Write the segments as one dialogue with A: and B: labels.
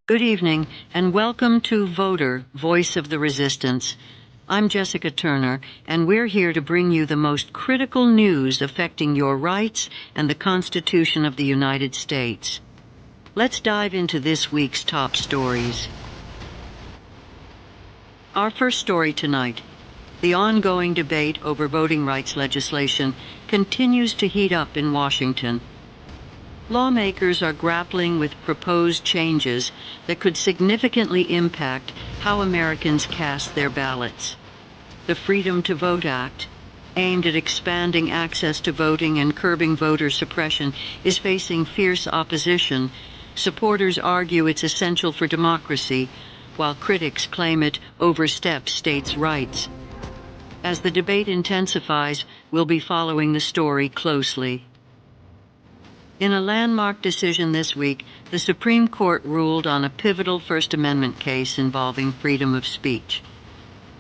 A: Good evening, and welcome to VOTR, Voice of the Resistance. I'm Jessica Turner, and we're here to bring you the most critical news affecting your rights and the Constitution of the United States. Let's dive into this week's top stories. Our first story tonight. The ongoing debate over voting rights legislation continues to heat up in Washington. Lawmakers are grappling with proposed changes that could significantly impact how Americans cast their ballots. The Freedom to Vote Act, aimed at expanding access to voting and curbing voter suppression, is facing fierce opposition. Supporters argue it's essential for democracy, while critics claim it oversteps states' rights. As the debate intensifies, we'll be following the story closely. In a landmark decision this week, the Supreme Court ruled on a pivotal First Amendment case involving freedom of speech.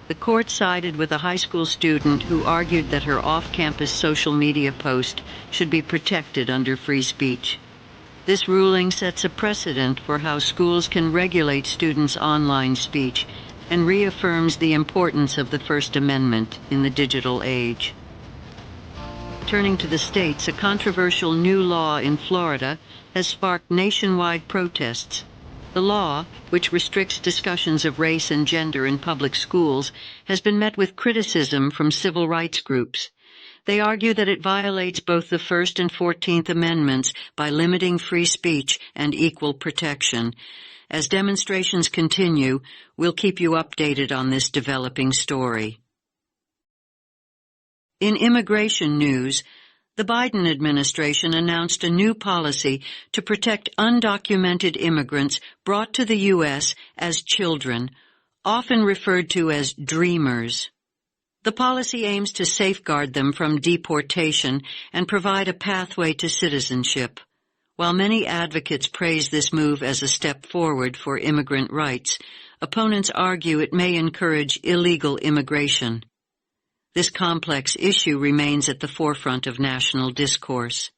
A: The court sided with a high school student who argued that her off-campus social media post should be protected under free speech. This ruling sets a precedent for how schools can regulate students' online speech and reaffirms the importance of the First Amendment in the digital age. Turning to the states, a controversial new law in Florida has sparked nationwide protests. The law, which restricts discussions of race and gender in public schools, has been met with criticism from civil rights groups. They argue that it violates both the First and 14th Amendments by limiting free speech and equal protection. As demonstrations continue, we'll keep you updated on this developing story. In immigration news, the Biden administration announced a new policy to protect undocumented immigrants brought to the U.S. as children, often referred to as dreamers. The policy aims to safeguard them from deportation and provide a pathway to citizenship. While many advocates praise this move as a step forward for immigrant rights, opponents argue it may encourage illegal immigration. This complex issue remains at the forefront of national discourse.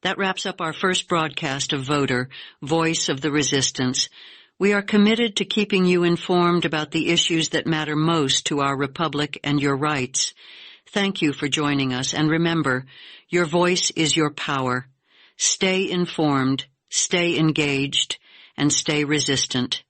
A: That wraps up our first broadcast of VOTR, Voice of the Resistance. We are committed to keeping you informed about the issues that matter most to our republic and your rights. Thank you for joining us, and remember, your voice is your power. Stay informed, stay engaged, and stay resistant.